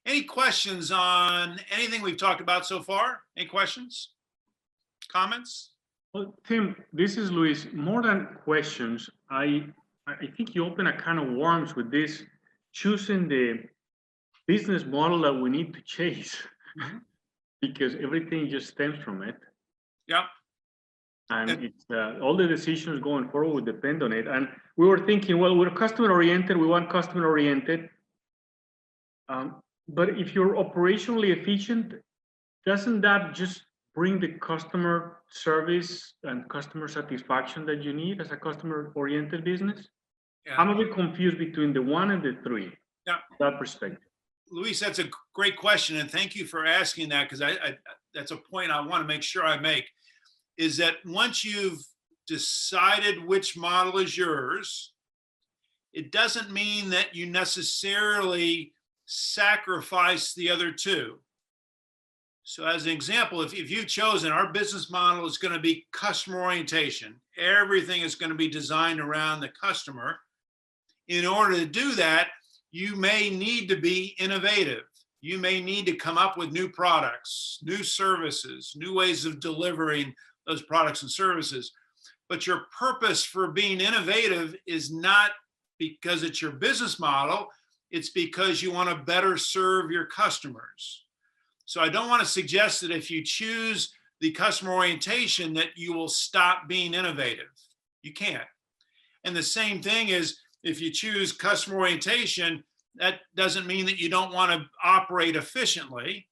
Any questions on anything we've talked about so far? Any questions, comments? Well, Tim, this is Luis. More than questions, I think you open a can of worms with this, choosing the business model that we need to chase, because everything just stems from it. Yeah. And it's all the decisions going forward will depend on it. And we were thinking, well, we're customer oriented. We want customer oriented. But if you're operationally efficient, doesn't that just bring the customer service and customer satisfaction that you need as a customer oriented business? Yeah. I'm a bit confused between the one and the three. Yeah. That perspective. Luis, that's a great question. And thank you for asking that, because I that's a point I want to make sure I make, is that once you've decided which model is yours, it doesn't mean that you necessarily sacrifice the other two. So as an example, if you've chosen our business model is going to be customer orientation, everything is going to be designed around the customer. In order to do that, you may need to be innovative. You may need to come up with new products, new services, new ways of delivering those products and services. But your purpose for being innovative is not because it's your business model, it's because you want to better serve your customers. So I don't want to suggest that if you choose the customer orientation that you will stop being innovative. You can't. And the same thing is, if you choose customer orientation, that doesn't mean that you don't want to operate efficiently.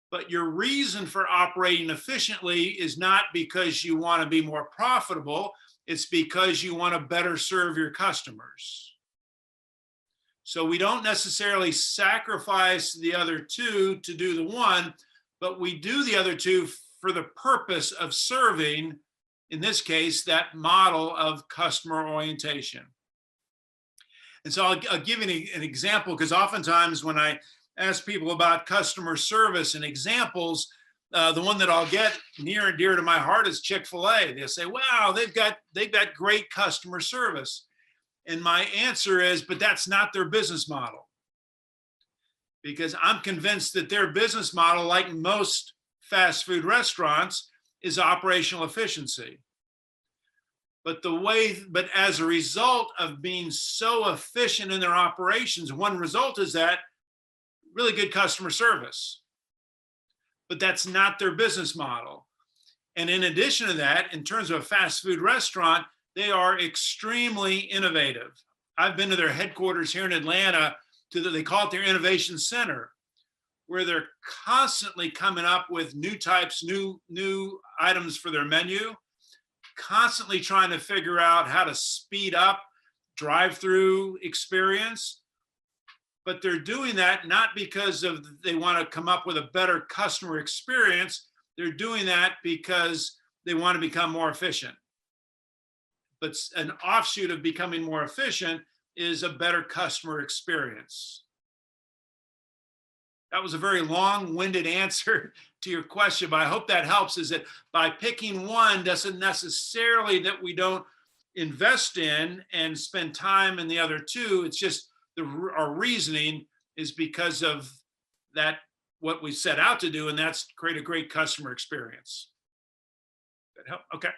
But your reason for operating efficiently is not because you want to be more profitable. It's because you want to better serve your customers. So we don't necessarily sacrifice the other two to do the one, but we do the other two for the purpose of serving, in this case, that model of customer orientation. And so I'll give you an example, because oftentimes when I ask people about customer service and examples, the one that I'll get near and dear to my heart is Chick-fil-A. They'll say, wow, they've got great customer service. And my answer is, but that's not their business model. Because I'm convinced that their business model, like most fast food restaurants, is operational efficiency. But as a result of being so efficient in their operations, one result is that really good customer service. But that's not their business model. And in addition to that, in terms of a fast food restaurant, they are extremely innovative. I've been to their headquarters here in Atlanta, they call it their innovation center, where they're constantly coming up with new types, new items for their menu, constantly trying to figure out how to speed up drive-through experience. But they're doing that not because they want to come up with a better customer experience. They're doing that because they want to become more efficient. But an offshoot of becoming more efficient is a better customer experience. That was a very long-winded answer to your question, but I hope that helps. Is that by picking one doesn't necessarily that we don't invest in and spend time in the other two. It's just our reasoning is because of that, what we set out to do, and that's create a great customer experience. That help? Okay.